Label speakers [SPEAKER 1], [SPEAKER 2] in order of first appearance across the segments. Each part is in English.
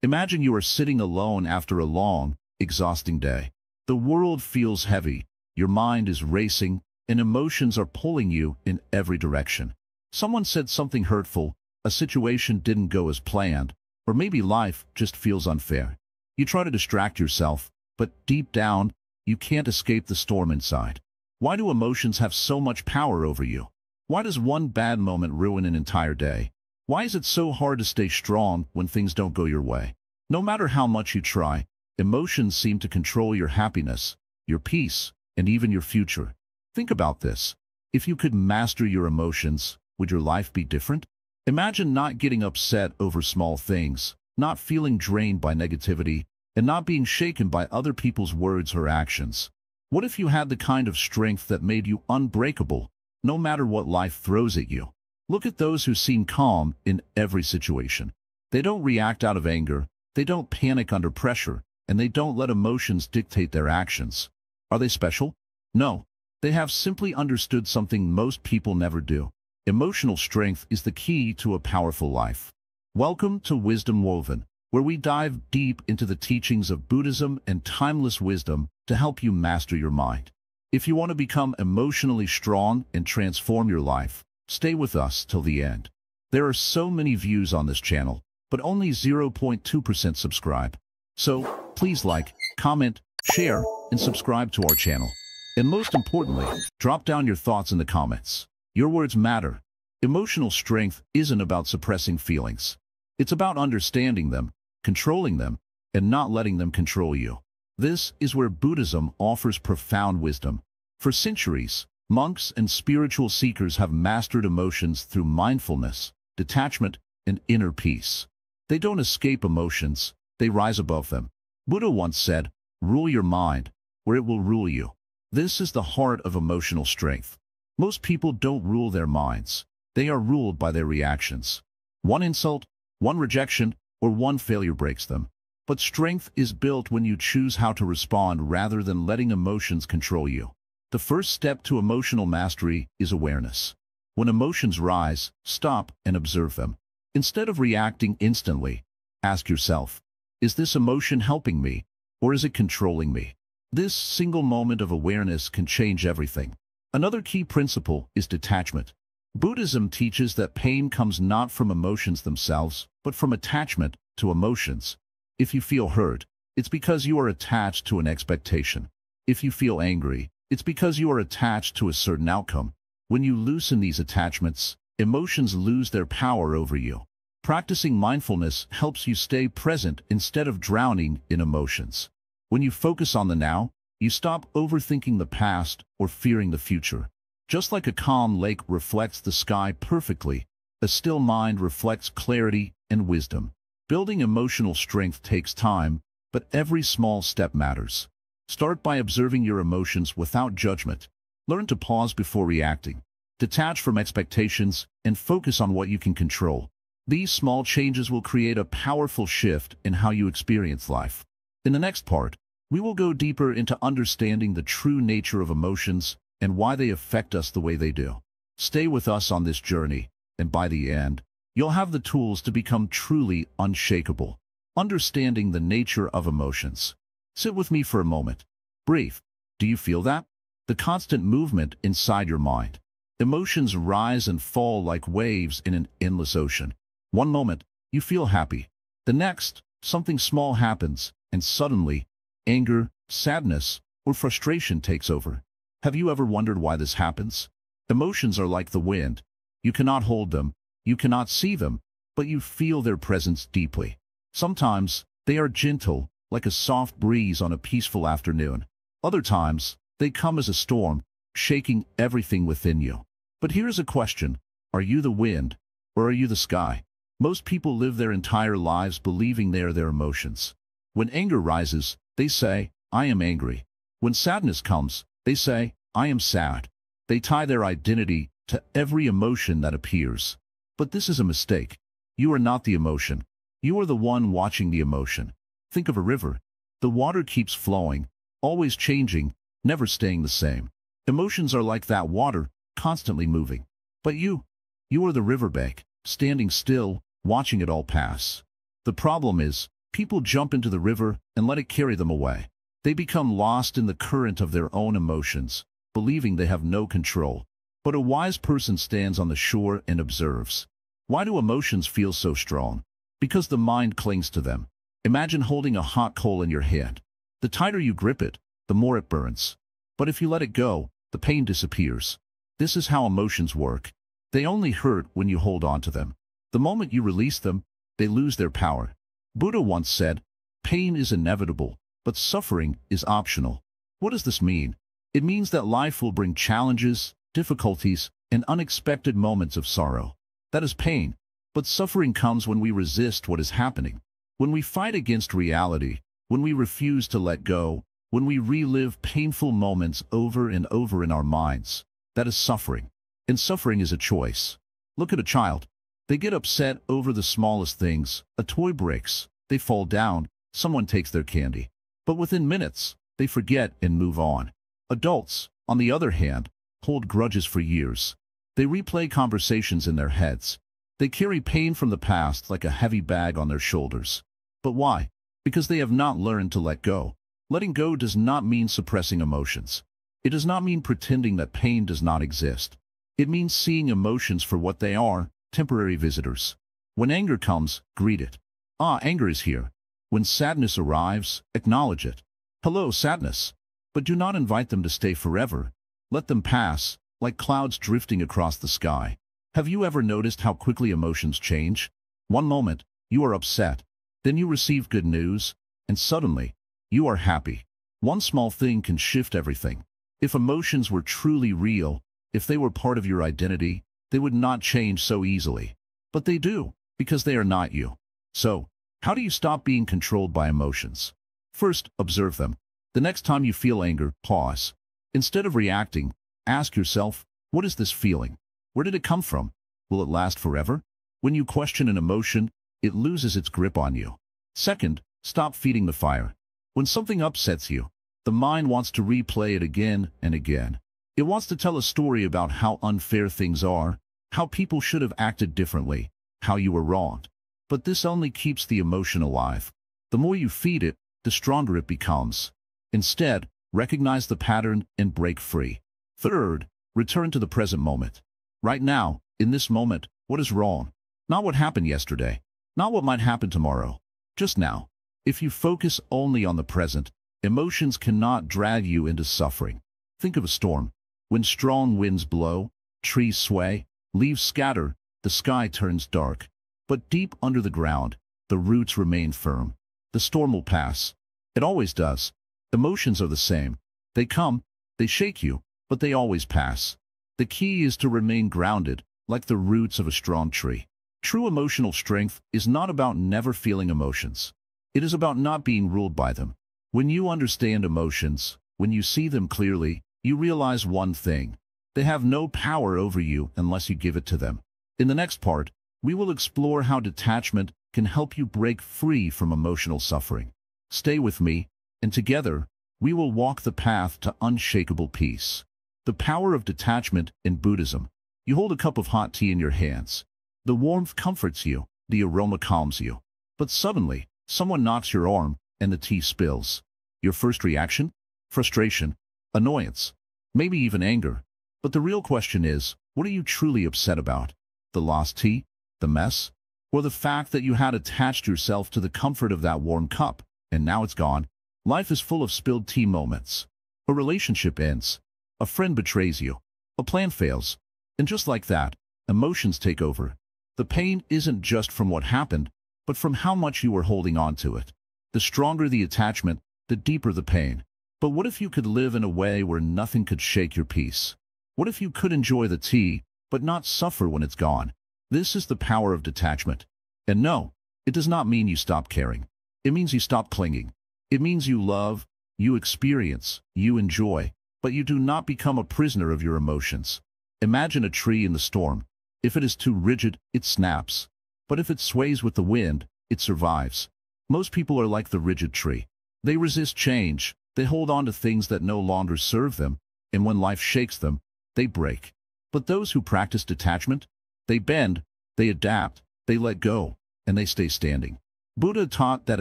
[SPEAKER 1] Imagine you are sitting alone after a long, exhausting day. The world feels heavy, your mind is racing, and emotions are pulling you in every direction. Someone said something hurtful, a situation didn't go as planned, or maybe life just feels unfair. You try to distract yourself, but deep down, you can't escape the storm inside. Why do emotions have so much power over you? Why does one bad moment ruin an entire day? Why is it so hard to stay strong when things don't go your way? No matter how much you try, emotions seem to control your happiness, your peace, and even your future. Think about this. If you could master your emotions, would your life be different? Imagine not getting upset over small things, not feeling drained by negativity, and not being shaken by other people's words or actions. What if you had the kind of strength that made you unbreakable, no matter what life throws at you? Look at those who seem calm in every situation. They don't react out of anger, they don't panic under pressure, and they don't let emotions dictate their actions. Are they special? No. They have simply understood something most people never do. Emotional strength is the key to a powerful life. Welcome to Wisdom Woven, where we dive deep into the teachings of Buddhism and timeless wisdom to help you master your mind. If you want to become emotionally strong and transform your life, stay with us till the end. There are so many views on this channel, but only 0.2% subscribe. So, please like, comment, share, and subscribe to our channel. And most importantly, drop down your thoughts in the comments. Your words matter. Emotional strength isn't about suppressing feelings. It's about understanding them, controlling them, and not letting them control you. This is where Buddhism offers profound wisdom. For centuries, monks and spiritual seekers have mastered emotions through mindfulness, detachment, and inner peace. They don't escape emotions, they rise above them. Buddha once said, "Rule your mind, or it will rule you." This is the heart of emotional strength. Most people don't rule their minds. They are ruled by their reactions. One insult, one rejection, or one failure breaks them. But strength is built when you choose how to respond rather than letting emotions control you. The first step to emotional mastery is awareness. When emotions rise, stop and observe them. Instead of reacting instantly, ask yourself, is this emotion helping me, or is it controlling me? This single moment of awareness can change everything. Another key principle is detachment. Buddhism teaches that pain comes not from emotions themselves, but from attachment to emotions. If you feel hurt, it's because you are attached to an expectation. If you feel angry, it's because you are attached to a certain outcome. When you loosen these attachments, emotions lose their power over you. Practicing mindfulness helps you stay present instead of drowning in emotions. When you focus on the now, you stop overthinking the past or fearing the future. Just like a calm lake reflects the sky perfectly, a still mind reflects clarity and wisdom. Building emotional strength takes time, but every small step matters. Start by observing your emotions without judgment. Learn to pause before reacting. Detach from expectations and focus on what you can control. These small changes will create a powerful shift in how you experience life. In the next part, we will go deeper into understanding the true nature of emotions and why they affect us the way they do. Stay with us on this journey, and by the end, you'll have the tools to become truly unshakable. Understanding the nature of emotions. Sit with me for a moment. Breathe. Do you feel that? The constant movement inside your mind. Emotions rise and fall like waves in an endless ocean. One moment, you feel happy. The next, something small happens, and suddenly, anger, sadness, or frustration takes over. Have you ever wondered why this happens? Emotions are like the wind. You cannot hold them, you cannot see them, but you feel their presence deeply. Sometimes, they are gentle, like a soft breeze on a peaceful afternoon. Other times, they come as a storm, shaking everything within you. But here's a question. Are you the wind, or are you the sky? Most people live their entire lives believing they are their emotions. When anger rises, they say, "I am angry." When sadness comes, they say, "I am sad." They tie their identity to every emotion that appears. But this is a mistake. You are not the emotion. You are the one watching the emotion. Think of a river. The water keeps flowing, always changing, never staying the same. Emotions are like that water, constantly moving. But you are the riverbank, standing still, watching it all pass. The problem is, People jump into the river and let it carry them away. They become lost in the current of their own emotions, believing they have no control. But a wise person stands on the shore and observes. Why do emotions feel so strong? Because the mind clings to them. Imagine holding a hot coal in your hand. The tighter you grip it, the more it burns. But if you let it go, the pain disappears. This is how emotions work. They only hurt when you hold on to them. The moment you release them, they lose their power. Buddha once said, "Pain is inevitable, but suffering is optional." What does this mean? It means that life will bring challenges, difficulties, and unexpected moments of sorrow. That is pain. But suffering comes when we resist what is happening, when we fight against reality, when we refuse to let go, when we relive painful moments over and over in our minds. That is suffering. And suffering is a choice. Look at a child. They get upset over the smallest things. A toy breaks, they fall down, someone takes their candy. But within minutes, they forget and move on. Adults, on the other hand, hold grudges for years. They replay conversations in their heads. They carry pain from the past like a heavy bag on their shoulders. But why? Because they have not learned to let go. Letting go does not mean suppressing emotions. It does not mean pretending that pain does not exist. It means seeing emotions for what they are, temporary visitors. When anger comes, greet it. Ah, anger is here. When sadness arrives, acknowledge it. Hello, sadness. But do not invite them to stay forever. Let them pass, like clouds drifting across the sky. Have you ever noticed how quickly emotions change? One moment, you are upset. Then you receive good news, and suddenly, you are happy. One small thing can shift everything. If emotions were truly real, if they were part of your identity, they would not change so easily. But they do, because they are not you. So, how do you stop being controlled by emotions? First, observe them. The next time you feel anger, pause. Instead of reacting, ask yourself, what is this feeling? Where did it come from? Will it last forever? When you question an emotion, it loses its grip on you. Second, stop feeding the fire. When something upsets you, the mind wants to replay it again and again. It wants to tell a story about how unfair things are, how people should have acted differently, how you were wronged. But this only keeps the emotion alive. The more you feed it, the stronger it becomes. Instead, recognize the pattern and break free. Third, return to the present moment. Right now, in this moment, what is wrong? Not what happened yesterday, not what might happen tomorrow. Just now. If you focus only on the present, emotions cannot drag you into suffering. Think of a storm. When strong winds blow, trees sway, leaves scatter, the sky turns dark. But deep under the ground, the roots remain firm. The storm will pass. It always does. Emotions are the same. They come, they shake you, but they always pass. The key is to remain grounded, like the roots of a strong tree. True emotional strength is not about never feeling emotions. It is about not being ruled by them. When you understand emotions, when you see them clearly, you realize one thing. They have no power over you unless you give it to them. In the next part, we will explore how detachment can help you break free from emotional suffering. Stay with me, and together, we will walk the path to unshakable peace. The power of detachment in Buddhism. You hold a cup of hot tea in your hands. The warmth comforts you, the aroma calms you. But suddenly, someone knocks your arm, and the tea spills. Your first reaction? Frustration, annoyance, maybe even anger. But the real question is, what are you truly upset about? The lost tea? The mess? Or the fact that you had attached yourself to the comfort of that warm cup, and now it's gone? Life is full of spilled tea moments. A relationship ends. A friend betrays you. A plan fails. And just like that, emotions take over. The pain isn't just from what happened, but from how much you were holding on to it. The stronger the attachment, the deeper the pain. But what if you could live in a way where nothing could shake your peace? What if you could enjoy the tea, but not suffer when it's gone? This is the power of detachment. And no, it does not mean you stop caring. It means you stop clinging. It means you love, you experience, you enjoy, but you do not become a prisoner of your emotions. Imagine a tree in the storm. If it is too rigid, it snaps. But if it sways with the wind, it survives. Most people are like the rigid tree. They resist change. They hold on to things that no longer serve them, and when life shakes them, they break. But those who practice detachment, they bend, they adapt, they let go, and they stay standing. Buddha taught that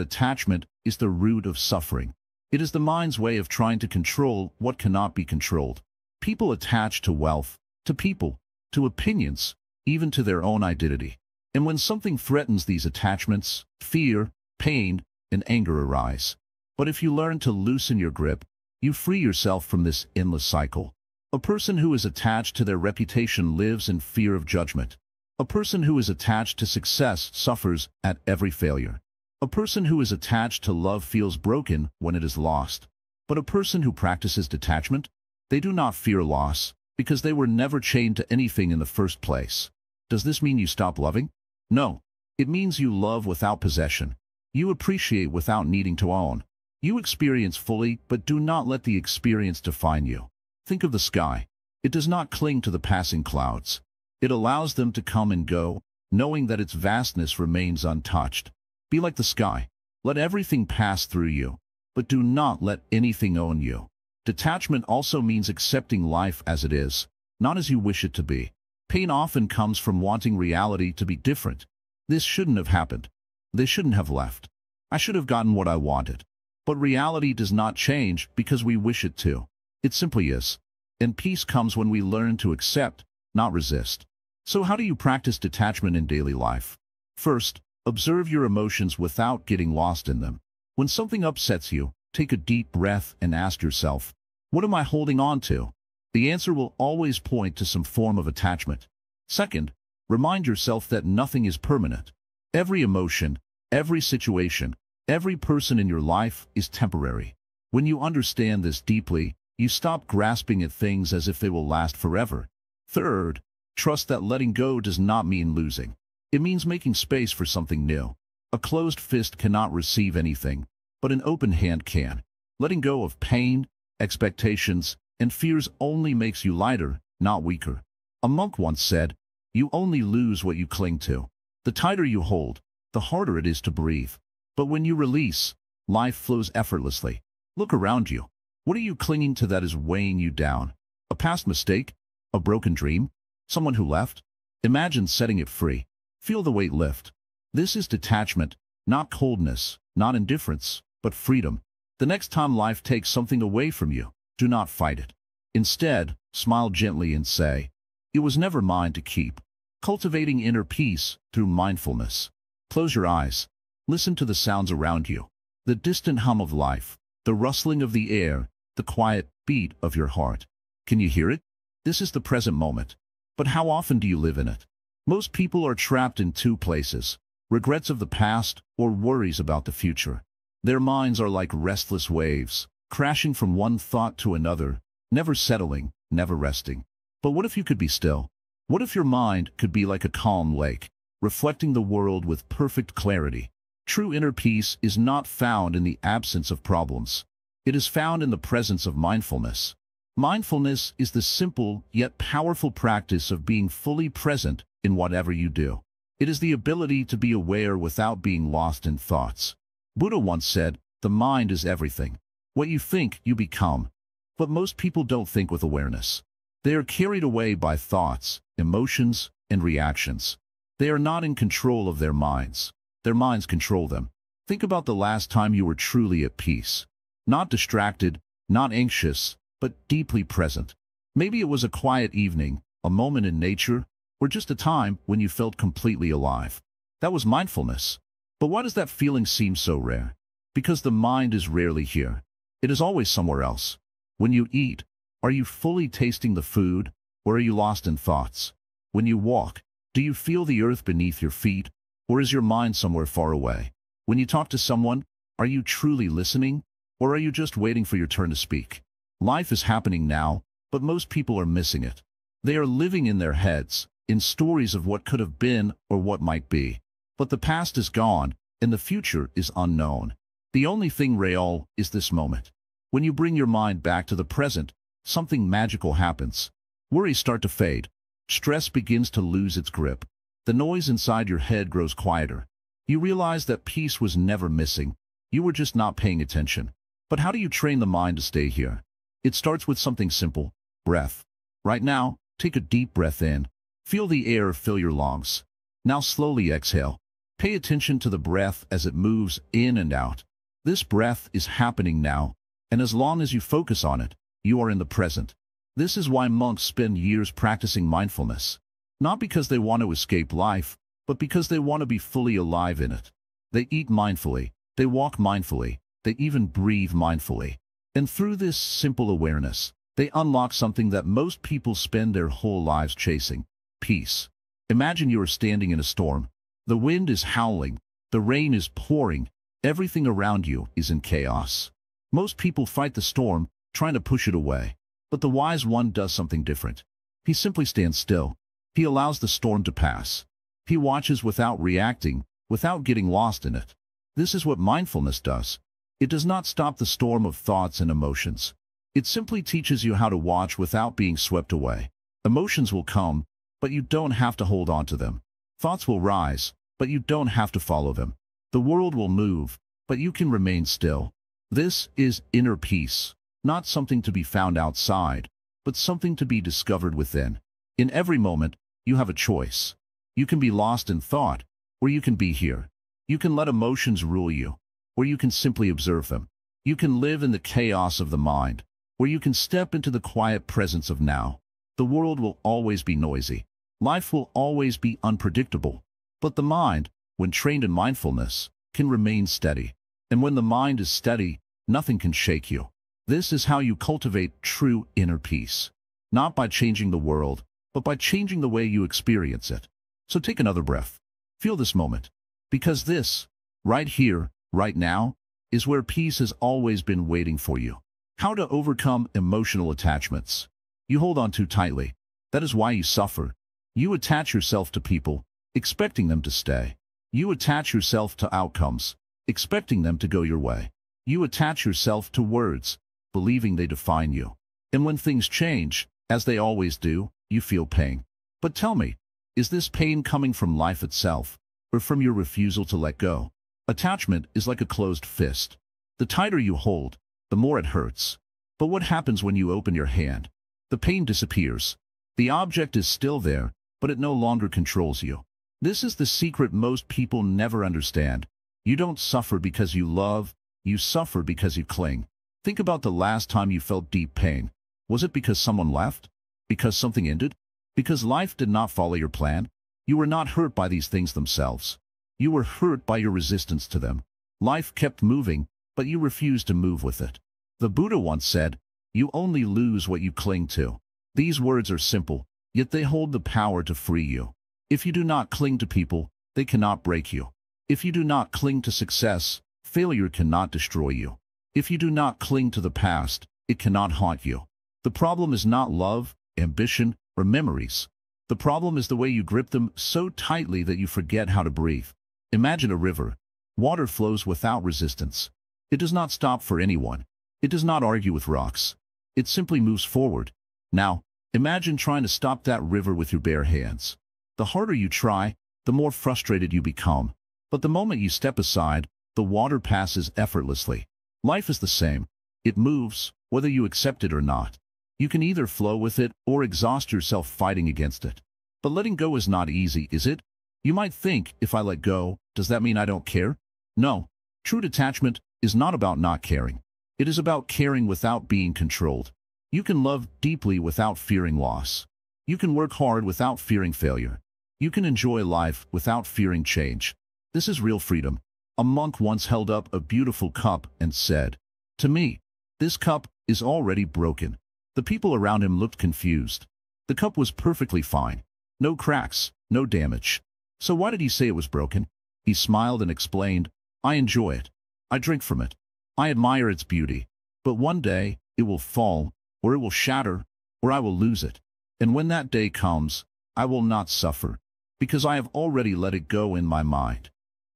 [SPEAKER 1] attachment is the root of suffering. It is the mind's way of trying to control what cannot be controlled. People attach to wealth, to people, to opinions, even to their own identity. And when something threatens these attachments, fear, pain, and anger arise. But if you learn to loosen your grip, you free yourself from this endless cycle. A person who is attached to their reputation lives in fear of judgment. A person who is attached to success suffers at every failure. A person who is attached to love feels broken when it is lost. But a person who practices detachment, they do not fear loss, because they were never chained to anything in the first place. Does this mean you stop loving? No. It means you love without possession. You appreciate without needing to own. You experience fully, but do not let the experience define you. Think of the sky. It does not cling to the passing clouds. It allows them to come and go, knowing that its vastness remains untouched. Be like the sky. Let everything pass through you, but do not let anything own you. Detachment also means accepting life as it is, not as you wish it to be. Pain often comes from wanting reality to be different. This shouldn't have happened. They shouldn't have left. I should have gotten what I wanted. But reality does not change because we wish it to. It simply is. And peace comes when we learn to accept, not resist. So how do you practice detachment in daily life? First, observe your emotions without getting lost in them. When something upsets you, take a deep breath and ask yourself, what am I holding on to? The answer will always point to some form of attachment. Second, remind yourself that nothing is permanent. Every emotion, every situation, every person in your life is temporary. When you understand this deeply, you stop grasping at things as if they will last forever. Third, trust that letting go does not mean losing. It means making space for something new. A closed fist cannot receive anything, but an open hand can. Letting go of pain, expectations, and fears only makes you lighter, not weaker. A monk once said, "You only lose what you cling to. The tighter you hold, the harder it is to breathe. But when you release, life flows effortlessly." Look around you. What are you clinging to that is weighing you down? A past mistake? A broken dream? Someone who left? Imagine setting it free. Feel the weight lift. This is detachment, not coldness, not indifference, but freedom. The next time life takes something away from you, do not fight it. Instead, smile gently and say, "It was never mine to keep." Cultivating inner peace through mindfulness. Close your eyes. Listen to the sounds around you. The distant hum of life, the rustling of the air, the quiet beat of your heart. Can you hear it? This is the present moment. But how often do you live in it? Most people are trapped in two places: regrets of the past or worries about the future. Their minds are like restless waves, crashing from one thought to another, never settling, never resting. But what if you could be still? What if your mind could be like a calm lake, reflecting the world with perfect clarity? True inner peace is not found in the absence of problems. It is found in the presence of mindfulness. Mindfulness is the simple yet powerful practice of being fully present in whatever you do. It is the ability to be aware without being lost in thoughts. Buddha once said, "The mind is everything. What you think, you become." But most people don't think with awareness. They are carried away by thoughts, emotions, and reactions. They are not in control of their minds. Their minds control them. Think about the last time you were truly at peace. Not distracted, not anxious, but deeply present. Maybe it was a quiet evening, a moment in nature, or just a time when you felt completely alive. That was mindfulness. But why does that feeling seem so rare? Because the mind is rarely here. It is always somewhere else. When you eat, are you fully tasting the food, or are you lost in thoughts? When you walk, do you feel the earth beneath your feet, or is your mind somewhere far away? When you talk to someone, are you truly listening, or are you just waiting for your turn to speak? Life is happening now, but most people are missing it. They are living in their heads, in stories of what could have been or what might be. But the past is gone, and the future is unknown. The only thing real is this moment. When you bring your mind back to the present, something magical happens. Worries start to fade. Stress begins to lose its grip. The noise inside your head grows quieter. You realize that peace was never missing. You were just not paying attention. But how do you train the mind to stay here? It starts with something simple: breath. Right now, take a deep breath in. Feel the air fill your lungs. Now slowly exhale. Pay attention to the breath as it moves in and out. This breath is happening now, and as long as you focus on it, you are in the present. This is why monks spend years practicing mindfulness. Not because they want to escape life, but because they want to be fully alive in it. They eat mindfully, they walk mindfully, they even breathe mindfully. And through this simple awareness, they unlock something that most people spend their whole lives chasing: peace. Imagine you are standing in a storm. The wind is howling, the rain is pouring, everything around you is in chaos. Most people fight the storm, trying to push it away. But the wise one does something different. He simply stands still. He allows the storm to pass. He watches without reacting, without getting lost in it. This is what mindfulness does. It does not stop the storm of thoughts and emotions. It simply teaches you how to watch without being swept away. Emotions will come, but you don't have to hold on to them. Thoughts will rise, but you don't have to follow them. The world will move, but you can remain still. This is inner peace, not something to be found outside, but something to be discovered within. In every moment, you have a choice. You can be lost in thought, or you can be here. You can let emotions rule you, or you can simply observe them. You can live in the chaos of the mind, or you can step into the quiet presence of now. The world will always be noisy. Life will always be unpredictable. But the mind, when trained in mindfulness, can remain steady. And when the mind is steady, nothing can shake you. This is how you cultivate true inner peace. Not by changing the world, but by changing the way you experience it. So take another breath. Feel this moment. Because this, right here, right now, is where peace has always been waiting for you. How to overcome emotional attachments. You hold on too tightly. That is why you suffer. You attach yourself to people, expecting them to stay. You attach yourself to outcomes, expecting them to go your way. You attach yourself to words, believing they define you. And when things change, as they always do, you feel pain. But tell me, is this pain coming from life itself, or from your refusal to let go? Attachment is like a closed fist. The tighter you hold, the more it hurts. But what happens when you open your hand? The pain disappears. The object is still there, but it no longer controls you. This is the secret most people never understand. You don't suffer because you love, you suffer because you cling. Think about the last time you felt deep pain. Was it because someone left? Because something ended? Because life did not follow your plan? You were not hurt by these things themselves. You were hurt by your resistance to them. Life kept moving, but you refused to move with it. The Buddha once said, "You only lose what you cling to." These words are simple, yet they hold the power to free you. If you do not cling to people, they cannot break you. If you do not cling to success, failure cannot destroy you. If you do not cling to the past, it cannot haunt you. The problem is not love, ambition, or memories. The problem is the way you grip them so tightly that you forget how to breathe. Imagine a river. Water flows without resistance. It does not stop for anyone. It does not argue with rocks. It simply moves forward. Now, imagine trying to stop that river with your bare hands. The harder you try, the more frustrated you become. But the moment you step aside, the water passes effortlessly. Life is the same. It moves, whether you accept it or not. You can either flow with it or exhaust yourself fighting against it. But letting go is not easy, is it? You might think, if I let go, does that mean I don't care? No. True detachment is not about not caring. It is about caring without being controlled. You can love deeply without fearing loss. You can work hard without fearing failure. You can enjoy life without fearing change. This is real freedom. A monk once held up a beautiful cup and said, "To me, this cup is already broken." The people around him looked confused. The cup was perfectly fine. No cracks, no damage. So why did he say it was broken? He smiled and explained, "I enjoy it. I drink from it. I admire its beauty. But one day, it will fall, or it will shatter, or I will lose it. And when that day comes, I will not suffer, because I have already let it go in my mind."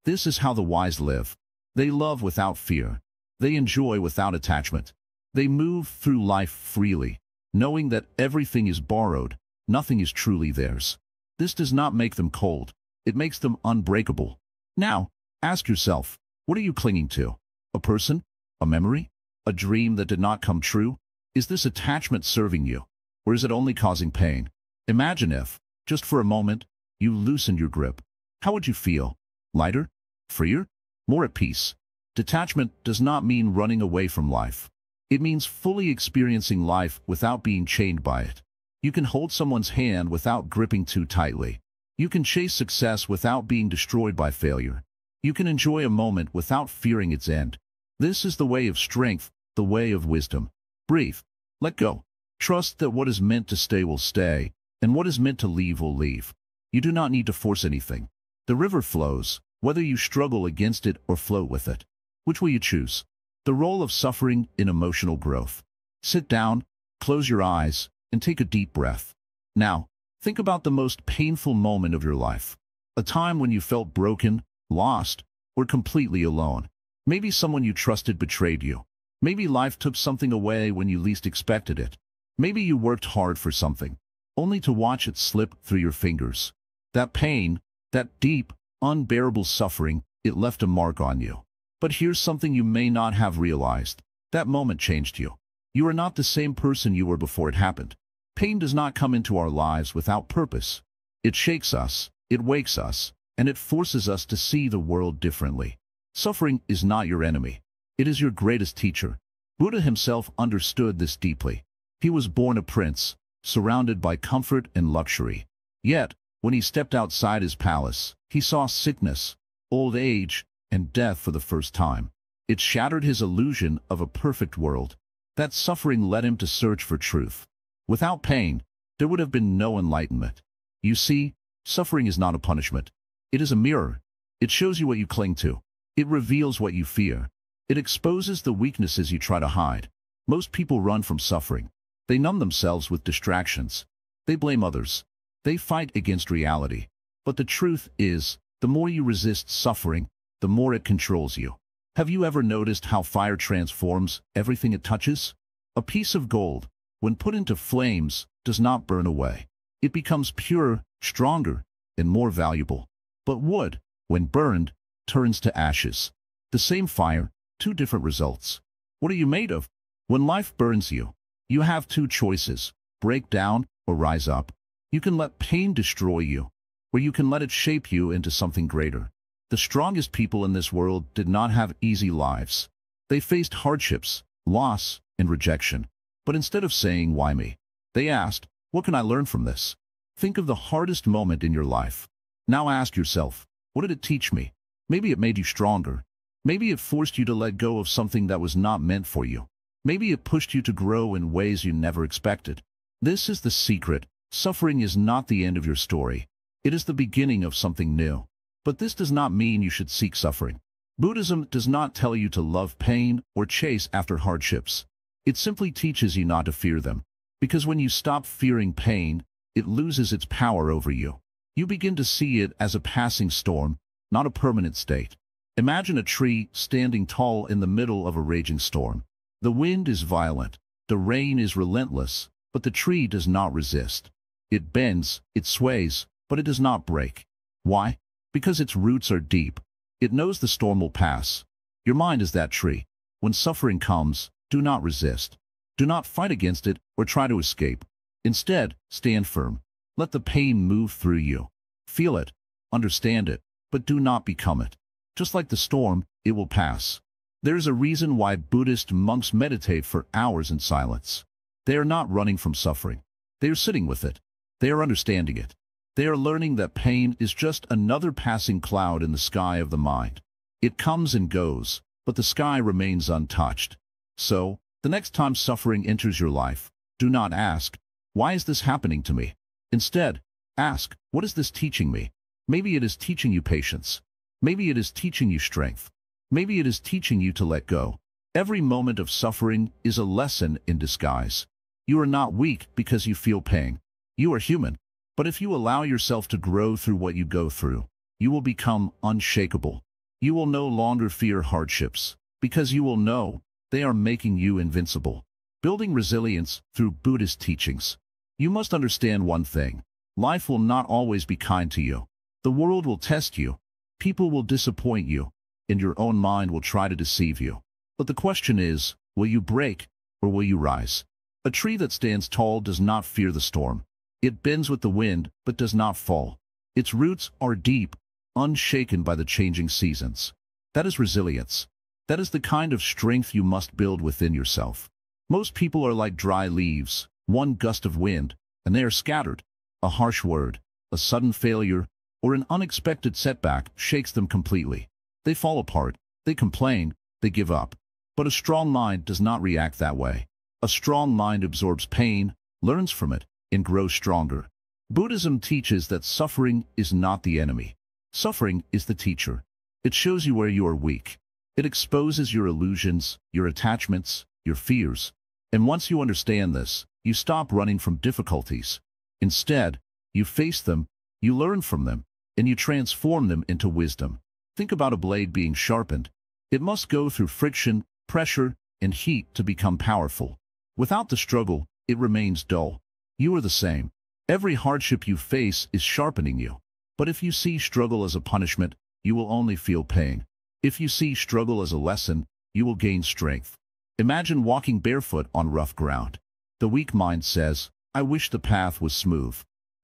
[SPEAKER 1] This is how the wise live. They love without fear. They enjoy without attachment. They move through life freely, knowing that everything is borrowed, nothing is truly theirs. This does not make them cold. It makes them unbreakable. Now, ask yourself, what are you clinging to? A person? A memory? A dream that did not come true? Is this attachment serving you, or is it only causing pain? Imagine if, just for a moment, you loosened your grip. How would you feel? lighter, freer, more at peace. Detachment does not mean running away from life. It means fully experiencing life without being chained by it. You can hold someone's hand without gripping too tightly. You can chase success without being destroyed by failure. You can enjoy a moment without fearing its end. This is the way of strength, the way of wisdom. Breathe. Let go. Trust that what is meant to stay will stay, and what is meant to leave will leave. You do not need to force anything. The river flows, whether you struggle against it or float with it. Which will you choose? The role of suffering in emotional growth. Sit down, close your eyes, and take a deep breath. Now, think about the most painful moment of your life. A time when you felt broken, lost, or completely alone. Maybe someone you trusted betrayed you. Maybe life took something away when you least expected it. Maybe you worked hard for something, only to watch it slip through your fingers. That pain, that deep, unbearable suffering, it left a mark on you. But here's something you may not have realized. That moment changed you. You are not the same person you were before it happened. Pain does not come into our lives without purpose. It shakes us, it wakes us, and it forces us to see the world differently. Suffering is not your enemy. It is your greatest teacher. Buddha himself understood this deeply. He was born a prince, surrounded by comfort and luxury. Yet, when he stepped outside his palace, he saw sickness, old age, and death for the first time. It shattered his illusion of a perfect world. That suffering led him to search for truth. Without pain, there would have been no enlightenment. You see, suffering is not a punishment. It is a mirror. It shows you what you cling to. It reveals what you fear. It exposes the weaknesses you try to hide. Most people run from suffering. They numb themselves with distractions. They blame others. They fight against reality. But the truth is, the more you resist suffering, the more it controls you. Have you ever noticed how fire transforms everything it touches? A piece of gold, when put into flames, does not burn away. It becomes purer, stronger, and more valuable. But wood, when burned, turns to ashes. The same fire, two different results. What are you made of? When life burns you, you have two choices: break down or rise up. You can let pain destroy you, or you can let it shape you into something greater. The strongest people in this world did not have easy lives. They faced hardships, loss, and rejection. But instead of saying, "Why me?" they asked, "What can I learn from this?" Think of the hardest moment in your life. Now ask yourself, what did it teach me? Maybe it made you stronger. Maybe it forced you to let go of something that was not meant for you. Maybe it pushed you to grow in ways you never expected. This is the secret. Suffering is not the end of your story. It is the beginning of something new. But this does not mean you should seek suffering. Buddhism does not tell you to love pain or chase after hardships. It simply teaches you not to fear them. Because when you stop fearing pain, it loses its power over you. You begin to see it as a passing storm, not a permanent state. Imagine a tree standing tall in the middle of a raging storm. The wind is violent, the rain is relentless, but the tree does not resist. It bends, it sways, but it does not break. Why? Because its roots are deep. It knows the storm will pass. Your mind is that tree. When suffering comes, do not resist. Do not fight against it or try to escape. Instead, stand firm. Let the pain move through you. Feel it, understand it, but do not become it. Just like the storm, it will pass. There is a reason why Buddhist monks meditate for hours in silence. They are not running from suffering. They are sitting with it. They are understanding it. They are learning that pain is just another passing cloud in the sky of the mind. It comes and goes, but the sky remains untouched. So, the next time suffering enters your life, do not ask, "Why is this happening to me?" Instead, ask, "What is this teaching me?" Maybe it is teaching you patience. Maybe it is teaching you strength. Maybe it is teaching you to let go. Every moment of suffering is a lesson in disguise. You are not weak because you feel pain. You are human. But if you allow yourself to grow through what you go through, you will become unshakable. You will no longer fear hardships, because you will know they are making you invincible. Building resilience through Buddhist teachings. You must understand one thing. Life will not always be kind to you. The world will test you. People will disappoint you, and your own mind will try to deceive you. But the question is, will you break, or will you rise? A tree that stands tall does not fear the storm. It bends with the wind, but does not fall. Its roots are deep, unshaken by the changing seasons. That is resilience. That is the kind of strength you must build within yourself. Most people are like dry leaves, one gust of wind, and they are scattered. A harsh word, a sudden failure, or an unexpected setback shakes them completely. They fall apart, they complain, they give up. But a strong mind does not react that way. A strong mind absorbs pain, learns from it, and grows stronger. Buddhism teaches that suffering is not the enemy. Suffering is the teacher. It shows you where you are weak. It exposes your illusions, your attachments, your fears. And once you understand this, you stop running from difficulties. Instead, you face them, you learn from them, and you transform them into wisdom. Think about a blade being sharpened. It must go through friction, pressure, and heat to become powerful. Without the struggle, it remains dull. You are the same. Every hardship you face is sharpening you. But if you see struggle as a punishment, you will only feel pain. If you see struggle as a lesson, you will gain strength. Imagine walking barefoot on rough ground. The weak mind says, I wish the path was smooth.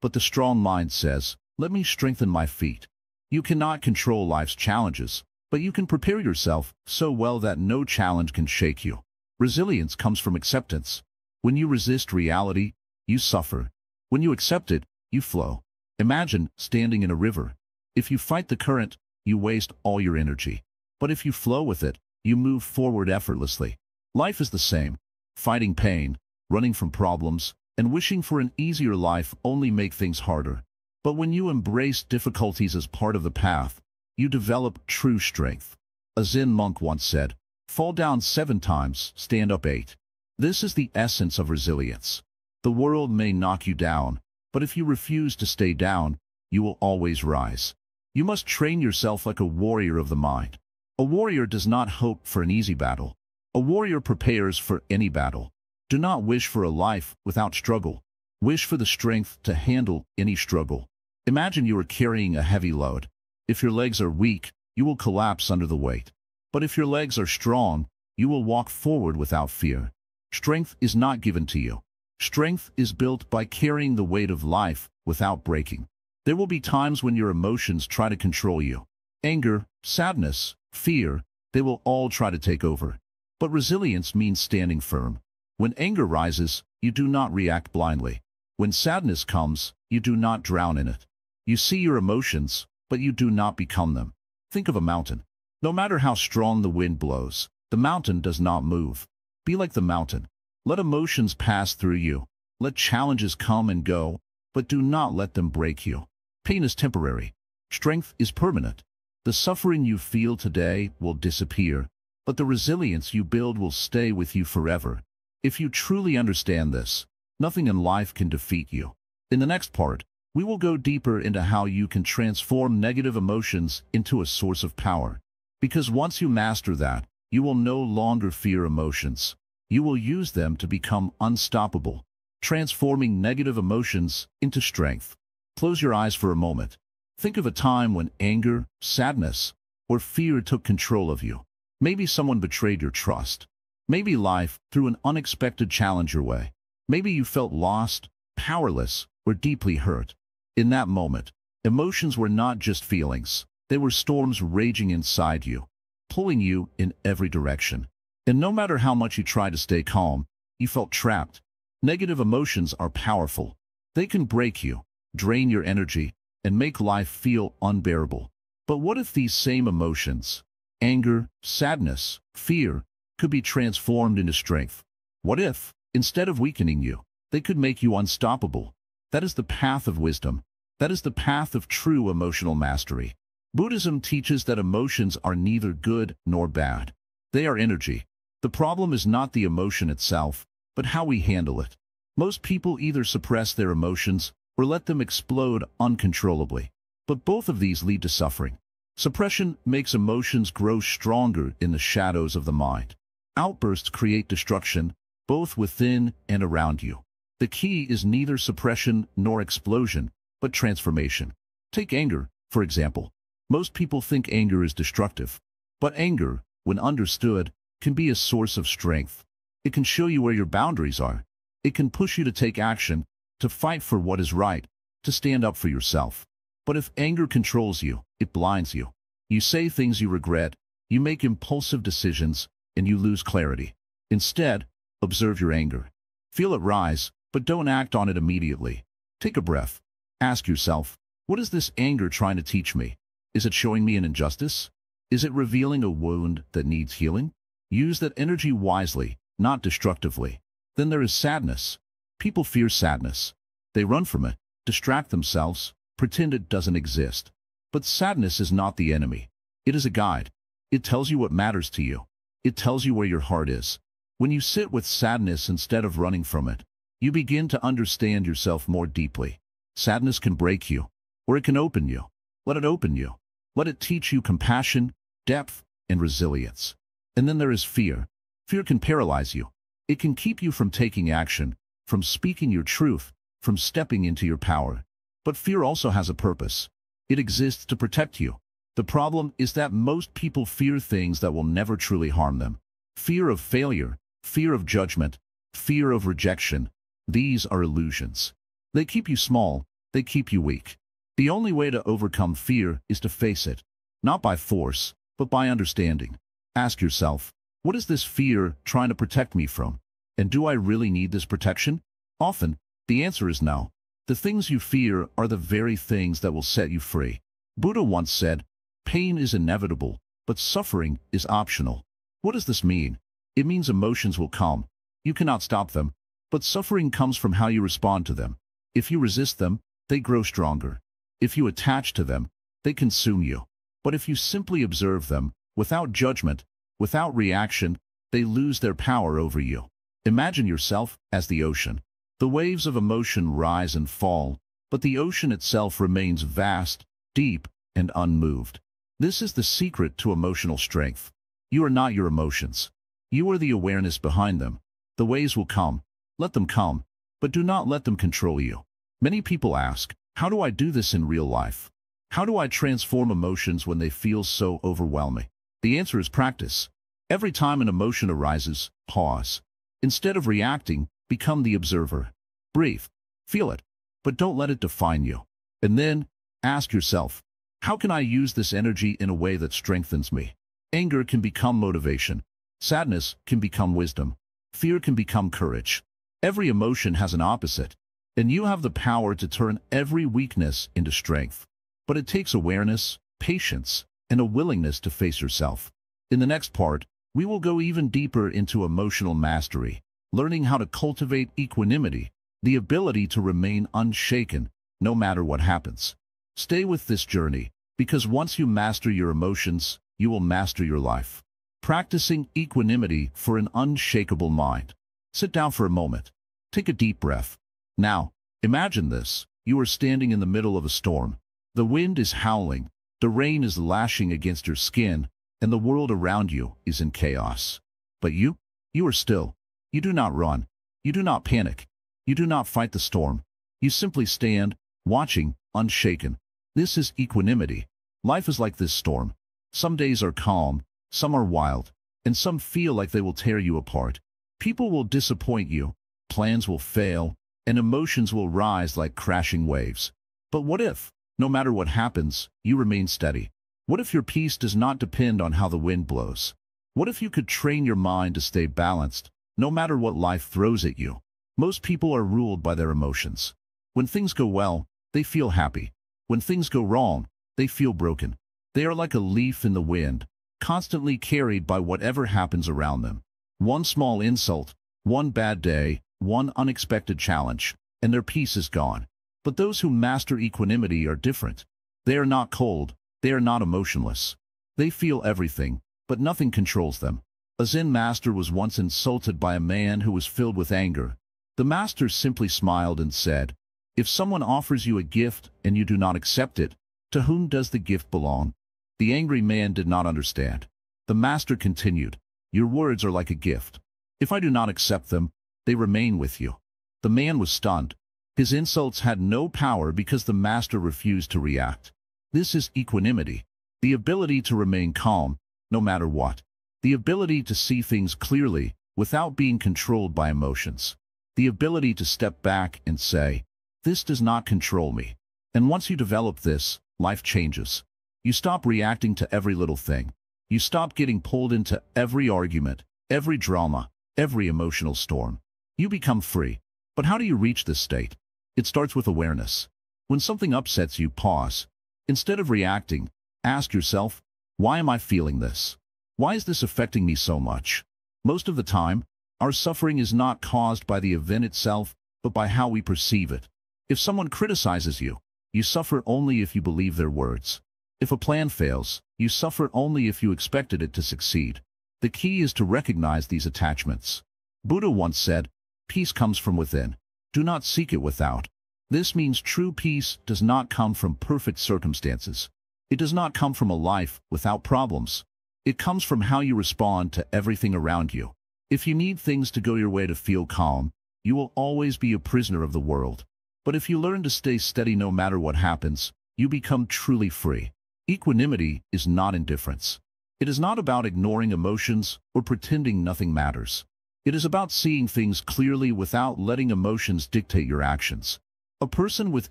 [SPEAKER 1] But the strong mind says, let me strengthen my feet. You cannot control life's challenges, but you can prepare yourself so well that no challenge can shake you. Resilience comes from acceptance. When you resist reality, you suffer. When you accept it, you flow. Imagine standing in a river. If you fight the current, you waste all your energy. But if you flow with it, you move forward effortlessly. Life is the same. Fighting pain, running from problems, and wishing for an easier life only make things harder. But when you embrace difficulties as part of the path, you develop true strength. A Zen monk once said, fall down 7 times, stand up 8. This is the essence of resilience. The world may knock you down, but if you refuse to stay down, you will always rise. You must train yourself like a warrior of the mind. A warrior does not hope for an easy battle. A warrior prepares for any battle. Do not wish for a life without struggle. Wish for the strength to handle any struggle. Imagine you are carrying a heavy load. If your legs are weak, you will collapse under the weight. But if your legs are strong, you will walk forward without fear. Strength is not given to you. Strength is built by carrying the weight of life without breaking. There will be times when your emotions try to control you. Anger, sadness, fear, they will all try to take over. But resilience means standing firm. When anger rises, you do not react blindly. When sadness comes, you do not drown in it. You see your emotions, but you do not become them. Think of a mountain. No matter how strong the wind blows, the mountain does not move. Be like the mountain. Let emotions pass through you. Let challenges come and go, but do not let them break you. Pain is temporary. Strength is permanent. The suffering you feel today will disappear, but the resilience you build will stay with you forever. If you truly understand this, nothing in life can defeat you. In the next part, we will go deeper into how you can transform negative emotions into a source of power. Because once you master that, you will no longer fear emotions. You will use them to become unstoppable, transforming negative emotions into strength. Close your eyes for a moment. Think of a time when anger, sadness, or fear took control of you. Maybe someone betrayed your trust. Maybe life threw an unexpected challenge your way. Maybe you felt lost, powerless, or deeply hurt. In that moment, emotions were not just feelings. They were storms raging inside you, pulling you in every direction. And no matter how much you tried to stay calm, you felt trapped. Negative emotions are powerful. They can break you, drain your energy, and make life feel unbearable. But what if these same emotions, anger, sadness, fear, could be transformed into strength? What if, instead of weakening you, they could make you unstoppable? That is the path of wisdom. That is the path of true emotional mastery. Buddhism teaches that emotions are neither good nor bad. They are energy. The problem is not the emotion itself, but how we handle it. Most people either suppress their emotions or let them explode uncontrollably. But both of these lead to suffering. Suppression makes emotions grow stronger in the shadows of the mind. Outbursts create destruction, both within and around you. The key is neither suppression nor explosion, but transformation. Take anger, for example. Most people think anger is destructive. But anger, when understood, can be a source of strength. It can show you where your boundaries are. It can push you to take action, to fight for what is right, to stand up for yourself. But if anger controls you, it blinds you. You say things you regret, you make impulsive decisions, and you lose clarity. Instead, observe your anger. Feel it rise, but don't act on it immediately. Take a breath. Ask yourself, what is this anger trying to teach me? Is it showing me an injustice? Is it revealing a wound that needs healing? Use that energy wisely, not destructively. Then there is sadness. People fear sadness. They run from it, distract themselves, pretend it doesn't exist. But sadness is not the enemy. It is a guide. It tells you what matters to you. It tells you where your heart is. When you sit with sadness instead of running from it, you begin to understand yourself more deeply. Sadness can break you, or it can open you. Let it open you. Let it teach you compassion, depth, and resilience. And then there is fear. Fear can paralyze you. It can keep you from taking action, from speaking your truth, from stepping into your power. But fear also has a purpose. It exists to protect you. The problem is that most people fear things that will never truly harm them. Fear of failure, fear of judgment, fear of rejection. These are illusions. They keep you small. They keep you weak. The only way to overcome fear is to face it, not by force, but by understanding. Ask yourself, what is this fear trying to protect me from? And do I really need this protection? Often, the answer is no. The things you fear are the very things that will set you free. Buddha once said, pain is inevitable, but suffering is optional. What does this mean? It means emotions will come. You cannot stop them, but suffering comes from how you respond to them. If you resist them, they grow stronger. If you attach to them, they consume you. But if you simply observe them, without judgment, without reaction, they lose their power over you. Imagine yourself as the ocean. The waves of emotion rise and fall, but the ocean itself remains vast, deep, and unmoved. This is the secret to emotional strength. You are not your emotions. You are the awareness behind them. The waves will come. Let them come, but do not let them control you. Many people ask, how do I do this in real life? How do I transform emotions when they feel so overwhelming? The answer is practice. Every time an emotion arises, pause. Instead of reacting, become the observer. Breathe. Feel it. But don't let it define you. And then, ask yourself, how can I use this energy in a way that strengthens me? Anger can become motivation. Sadness can become wisdom. Fear can become courage. Every emotion has an opposite, and you have the power to turn every weakness into strength. But it takes awareness, patience, and a willingness to face yourself. In the next part, we will go even deeper into emotional mastery, learning how to cultivate equanimity, the ability to remain unshaken no matter what happens. Stay with this journey, because once you master your emotions, you will master your life. Practicing equanimity for an unshakable mind. Sit down for a moment. Take a deep breath. Now, imagine this. You are standing in the middle of a storm. The wind is howling, the rain is lashing against your skin, and the world around you is in chaos. But you are still. You do not run. You do not panic. You do not fight the storm. You simply stand, watching, unshaken. This is equanimity. Life is like this storm. Some days are calm, some are wild, and some feel like they will tear you apart. People will disappoint you, plans will fail, and emotions will rise like crashing waves. But what if, no matter what happens, you remain steady? What if your peace does not depend on how the wind blows? What if you could train your mind to stay balanced, no matter what life throws at you? Most people are ruled by their emotions. When things go well, they feel happy. When things go wrong, they feel broken. They are like a leaf in the wind, constantly carried by whatever happens around them. One small insult, one bad day, one unexpected challenge, and their peace is gone. But those who master equanimity are different. They are not cold, they are not emotionless. They feel everything, but nothing controls them. A Zen master was once insulted by a man who was filled with anger. The master simply smiled and said, "If someone offers you a gift and you do not accept it, to whom does the gift belong?" The angry man did not understand. The master continued, "Your words are like a gift. If I do not accept them, they remain with you." The man was stunned. His insults had no power because the master refused to react. This is equanimity, the ability to remain calm, no matter what. The ability to see things clearly without being controlled by emotions. The ability to step back and say, "This does not control me. And once you develop this, life changes. You stop reacting to every little thing. You stop getting pulled into every argument, every drama, every emotional storm. You become free. But how do you reach this state? It starts with awareness. When something upsets you, pause. Instead of reacting, ask yourself, why am I feeling this? Why is this affecting me so much? Most of the time, our suffering is not caused by the event itself, but by how we perceive it. If someone criticizes you, you suffer only if you believe their words. If a plan fails, you suffer only if you expected it to succeed. The key is to recognize these attachments. Buddha once said, peace comes from within. Do not seek it without. This means true peace does not come from perfect circumstances. It does not come from a life without problems. It comes from how you respond to everything around you. If you need things to go your way to feel calm, you will always be a prisoner of the world. But if you learn to stay steady no matter what happens, you become truly free. Equanimity is not indifference. It is not about ignoring emotions or pretending nothing matters. It is about seeing things clearly without letting emotions dictate your actions. A person with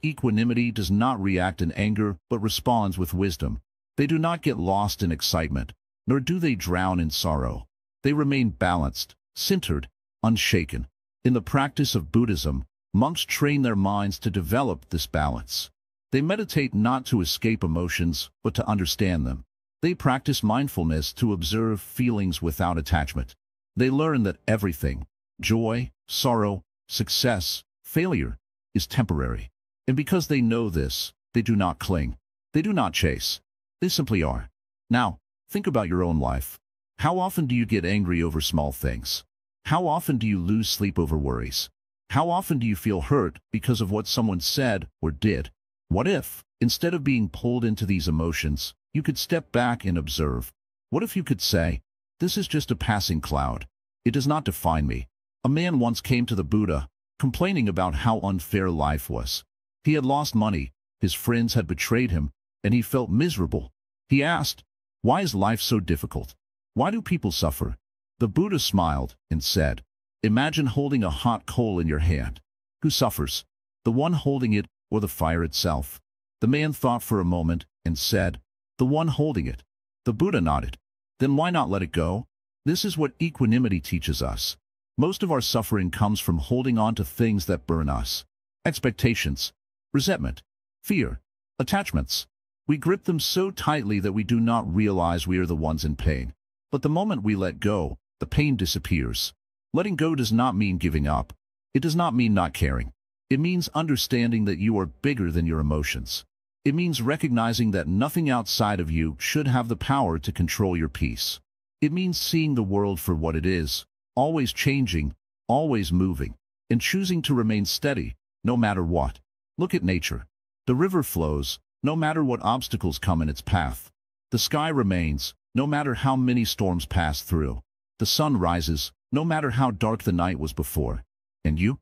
[SPEAKER 1] equanimity does not react in anger but responds with wisdom. They do not get lost in excitement, nor do they drown in sorrow. They remain balanced, centered, unshaken. In the practice of Buddhism, monks train their minds to develop this balance. They meditate not to escape emotions, but to understand them. They practice mindfulness to observe feelings without attachment. They learn that everything, joy, sorrow, success, failure, is temporary. And because they know this, they do not cling. They do not chase. They simply are. Now, think about your own life. How often do you get angry over small things? How often do you lose sleep over worries? How often do you feel hurt because of what someone said or did? What if, instead of being pulled into these emotions, you could step back and observe? What if you could say, this is just a passing cloud. It does not define me. A man once came to the Buddha, complaining about how unfair life was. He had lost money, his friends had betrayed him, and he felt miserable. He asked, why is life so difficult? Why do people suffer? The Buddha smiled and said, imagine holding a hot coal in your hand. Who suffers? The one holding it or the fire itself? The man thought for a moment and said, the one holding it. The Buddha nodded. Then why not let it go? This is what equanimity teaches us. Most of our suffering comes from holding on to things that burn us. Expectations, resentment, fear, attachments. We grip them so tightly that we do not realize we are the ones in pain. But the moment we let go, the pain disappears. Letting go does not mean giving up. It does not mean not caring. It means understanding that you are bigger than your emotions. It means recognizing that nothing outside of you should have the power to control your peace. It means seeing the world for what it is, always changing, always moving, and choosing to remain steady, no matter what. Look at nature. The river flows, no matter what obstacles come in its path. The sky remains, no matter how many storms pass through. The sun rises, no matter how dark the night was before. And you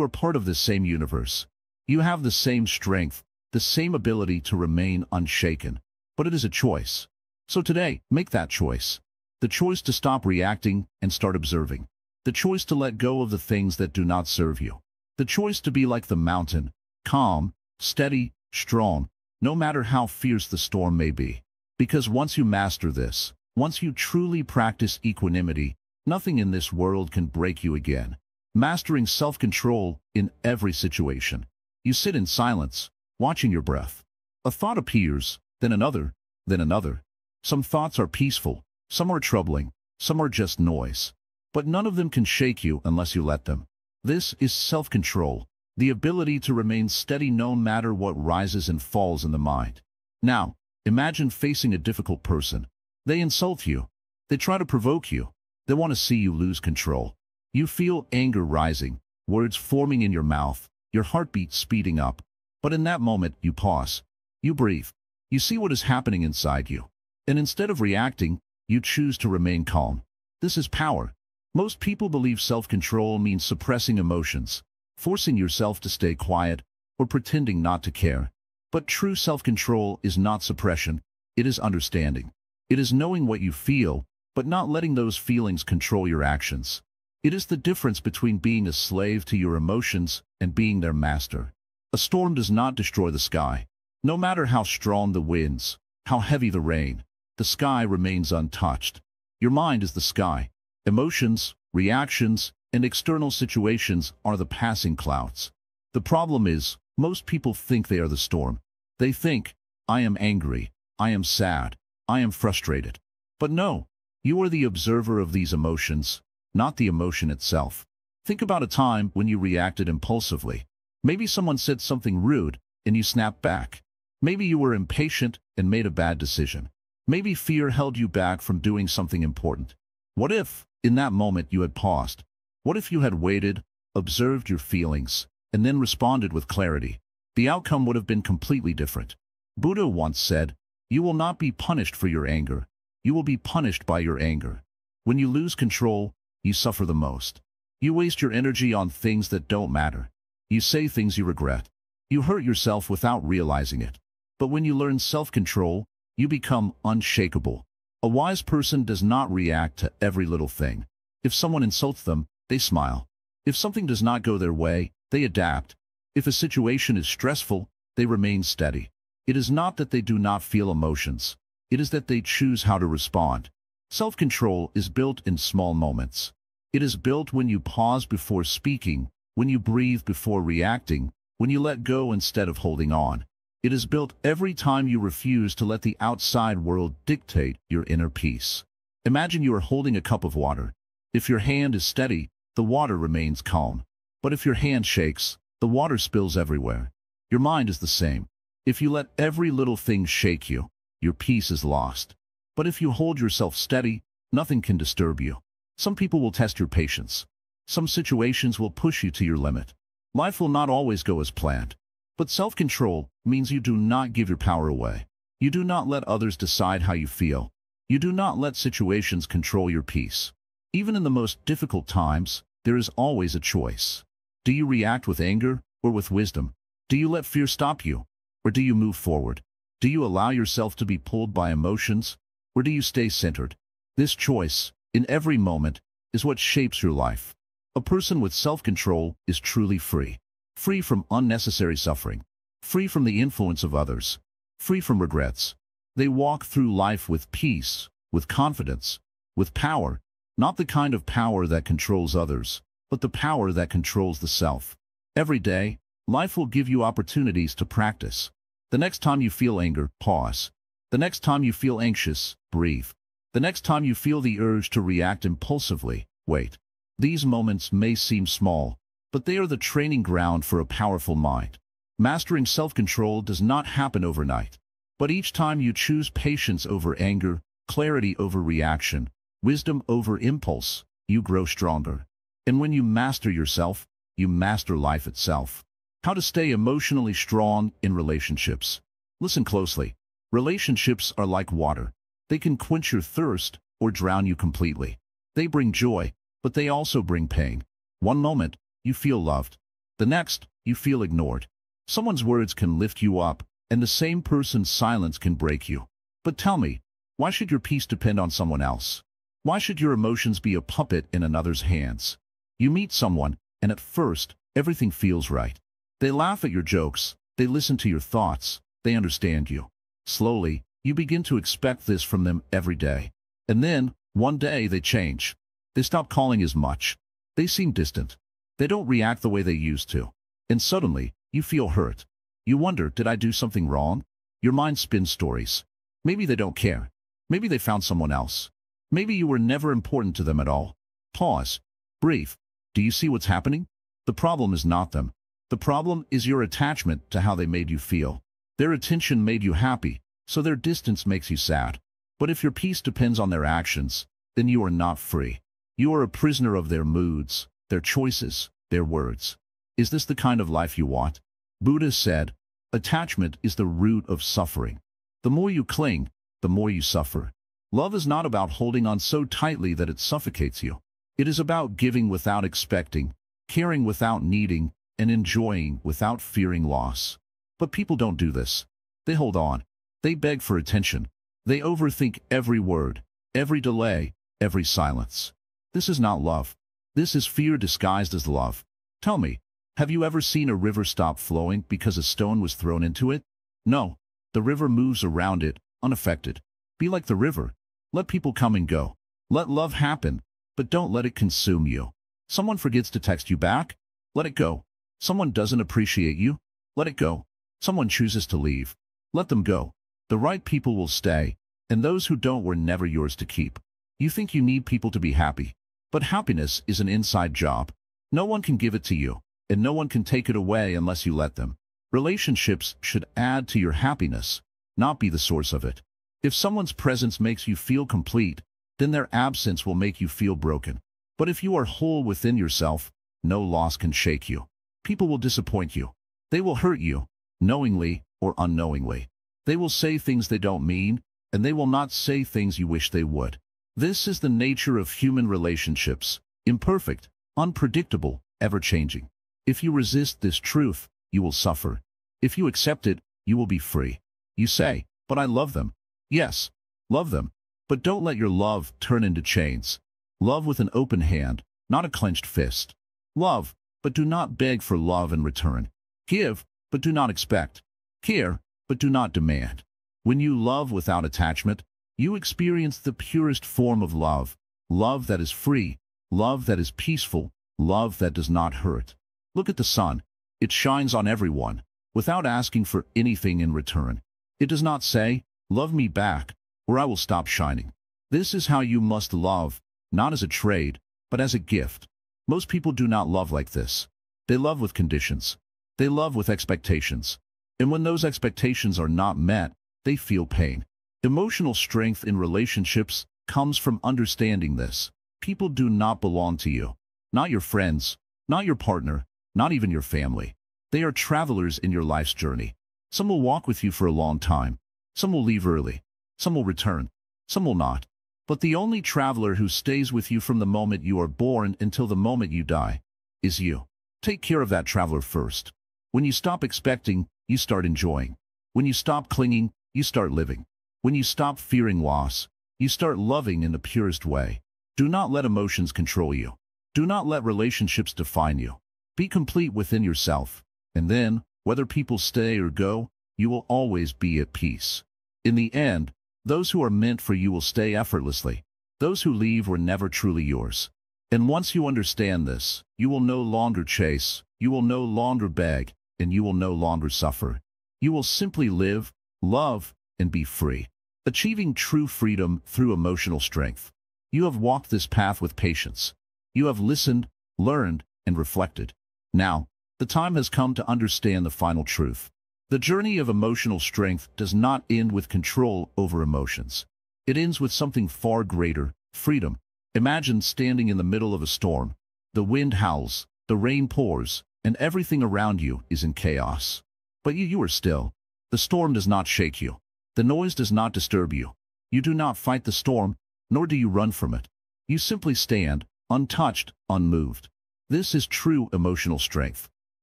[SPEAKER 1] are part of the same universe. You have the same strength, the same ability to remain unshaken. But it is a choice. So today, make that choice. The choice to stop reacting and start observing. The choice to let go of the things that do not serve you. The choice to be like the mountain, calm, steady, strong, no matter how fierce the storm may be. Because once you master this, once you truly practice equanimity, nothing in this world can break you again. Mastering self-control in every situation. You sit in silence, watching your breath. A thought appears, then another, then another. Some thoughts are peaceful, some are troubling, some are just noise. But none of them can shake you unless you let them. This is self-control, the ability to remain steady no matter what rises and falls in the mind. Now, imagine facing a difficult person. They insult you. They try to provoke you. They want to see you lose control. You feel anger rising, words forming in your mouth, your heartbeat speeding up. But in that moment, you pause. You breathe. You see what is happening inside you. And instead of reacting, you choose to remain calm. This is power. Most people believe self-control means suppressing emotions, forcing yourself to stay quiet, or pretending not to care. But true self-control is not suppression. It is understanding. It is knowing what you feel, but not letting those feelings control your actions. It is the difference between being a slave to your emotions and being their master. A storm does not destroy the sky. No matter how strong the winds, how heavy the rain, the sky remains untouched. Your mind is the sky. Emotions, reactions, and external situations are the passing clouds. The problem is, most people think they are the storm. They think, I am angry, I am sad, I am frustrated. But no, you are the observer of these emotions, not the emotion itself. Think about a time when you reacted impulsively. Maybe someone said something rude, and you snapped back. Maybe you were impatient and made a bad decision. Maybe fear held you back from doing something important. What if, in that moment, you had paused? What if you had waited, observed your feelings, and then responded with clarity? The outcome would have been completely different. Buddha once said, "You will not be punished for your anger. You will be punished by your anger." When you lose control, you suffer the most. You waste your energy on things that don't matter. You say things you regret. You hurt yourself without realizing it. But when you learn self-control, you become unshakable. A wise person does not react to every little thing. If someone insults them, they smile. If something does not go their way, they adapt. If a situation is stressful, they remain steady. It is not that they do not feel emotions. It is that they choose how to respond. Self-control is built in small moments. It is built when you pause before speaking, when you breathe before reacting, when you let go instead of holding on. It is built every time you refuse to let the outside world dictate your inner peace. Imagine you are holding a cup of water. If your hand is steady, the water remains calm. But if your hand shakes, the water spills everywhere. Your mind is the same. If you let every little thing shake you, your peace is lost. But if you hold yourself steady, nothing can disturb you. Some people will test your patience. Some situations will push you to your limit. Life will not always go as planned. But self-control means you do not give your power away. You do not let others decide how you feel. You do not let situations control your peace. Even in the most difficult times, there is always a choice. Do you react with anger or with wisdom? Do you let fear stop you, or do you move forward? Do you allow yourself to be pulled by emotions, or do you stay centered? This choice, in every moment, is what shapes your life. A person with self-control is truly free. Free from unnecessary suffering. Free from the influence of others. Free from regrets. They walk through life with peace, with confidence, with power. Not the kind of power that controls others, but the power that controls the self. Every day, life will give you opportunities to practice. The next time you feel anger, pause. The next time you feel anxious, breathe. The next time you feel the urge to react impulsively, wait. These moments may seem small, but they are the training ground for a powerful mind. Mastering self-control does not happen overnight. But each time you choose patience over anger, clarity over reaction, wisdom over impulse, you grow stronger. And when you master yourself, you master life itself. How to stay emotionally strong in relationships. Listen closely. Relationships are like water. They can quench your thirst or drown you completely. They bring joy, but they also bring pain. One moment, you feel loved. The next, you feel ignored. Someone's words can lift you up, and the same person's silence can break you. But tell me, why should your peace depend on someone else? Why should your emotions be a puppet in another's hands? You meet someone, and at first, everything feels right. They laugh at your jokes, they listen to your thoughts, they understand you. Slowly, you begin to expect this from them every day. And then, one day, they change. They stop calling as much. They seem distant. They don't react the way they used to. And suddenly, you feel hurt. You wonder, did I do something wrong? Your mind spins stories. Maybe they don't care. Maybe they found someone else. Maybe you were never important to them at all. Pause. Breathe. Do you see what's happening? The problem is not them. The problem is your attachment to how they made you feel. Their attention made you happy, so their distance makes you sad. But if your peace depends on their actions, then you are not free. You are a prisoner of their moods, their choices, their words. Is this the kind of life you want? Buddha said, attachment is the root of suffering. The more you cling, the more you suffer. Love is not about holding on so tightly that it suffocates you. It is about giving without expecting, caring without needing, and enjoying without fearing loss. But people don't do this. They hold on. They beg for attention. They overthink every word, every delay, every silence. This is not love. This is fear disguised as love. Tell me, Have you ever seen a river stop flowing because a stone was thrown into it? No. The river moves around it, unaffected. Be like the river. Let people come and go. Let love happen, but don't let it consume you. Someone forgets to text you back? Let it go. Someone doesn't appreciate you? Let it go. Someone chooses to leave? Let them go. The right people will stay, and those who don't were never yours to keep. You think you need people to be happy, but happiness is an inside job. No one can give it to you, and no one can take it away unless you let them. Relationships should add to your happiness, not be the source of it. If someone's presence makes you feel complete, then their absence will make you feel broken. But if you are whole within yourself, no loss can shake you. People will disappoint you. They will hurt you, knowingly or unknowingly. They will say things they don't mean, and they will not say things you wish they would. This is the nature of human relationships, imperfect, unpredictable, ever-changing. If you resist this truth, you will suffer. If you accept it, you will be free. You say, but I love them. Yes, love them. But don't let your love turn into chains. Love with an open hand, not a clenched fist. Love, but do not beg for love in return. Give, but do not expect. Care, but do not demand. When you love without attachment, you experience the purest form of love. Love that is free, love that is peaceful, love that does not hurt. Look at the sun. It shines on everyone, without asking for anything in return. It does not say, love me back, or I will stop shining. This is how you must love, not as a trade, but as a gift. Most people do not love like this. They love with conditions. They love with expectations. And when those expectations are not met, they feel pain. Emotional strength in relationships comes from understanding this. People do not belong to you. Not your friends, not your partner, not even your family. They are travelers in your life's journey. Some will walk with you for a long time. Some will leave early. Some will return. Some will not. But the only traveler who stays with you from the moment you are born until the moment you die is you. Take care of that traveler first. When you stop expecting, you start enjoying. When you stop clinging, you start living. When you stop fearing loss, you start loving in the purest way. Do not let emotions control you. Do not let relationships define you. Be complete within yourself, and then, whether people stay or go, you will always be at peace. In the end, those who are meant for you will stay effortlessly. Those who leave were never truly yours. And once you understand this, you will no longer chase, you will no longer beg, and you will no longer suffer. You will simply live, love, and be free, achieving true freedom through emotional strength. You have walked this path with patience. You have listened, learned, and reflected. Now, the time has come to understand the final truth. The journey of emotional strength does not end with control over emotions. It ends with something far greater, freedom. Imagine standing in the middle of a storm. The wind howls, the rain pours, and everything around you is in chaos. But you are still. The storm does not shake you. The noise does not disturb you. You do not fight the storm, nor do you run from it. You simply stand, untouched, unmoved. This is true emotional strength.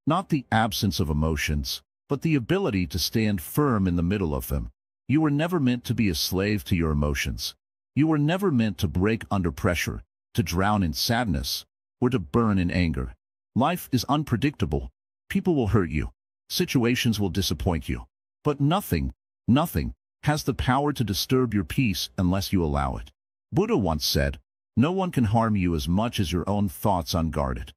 [SPEAKER 1] Not the absence of emotions, but the ability to stand firm in the middle of them. You were never meant to be a slave to your emotions. You were never meant to break under pressure, to drown in sadness, or to burn in anger. Life is unpredictable. People will hurt you. Situations will disappoint you. But nothing has the power to disturb your peace unless you allow it. Buddha once said, "No one can harm you as much as your own thoughts unguarded."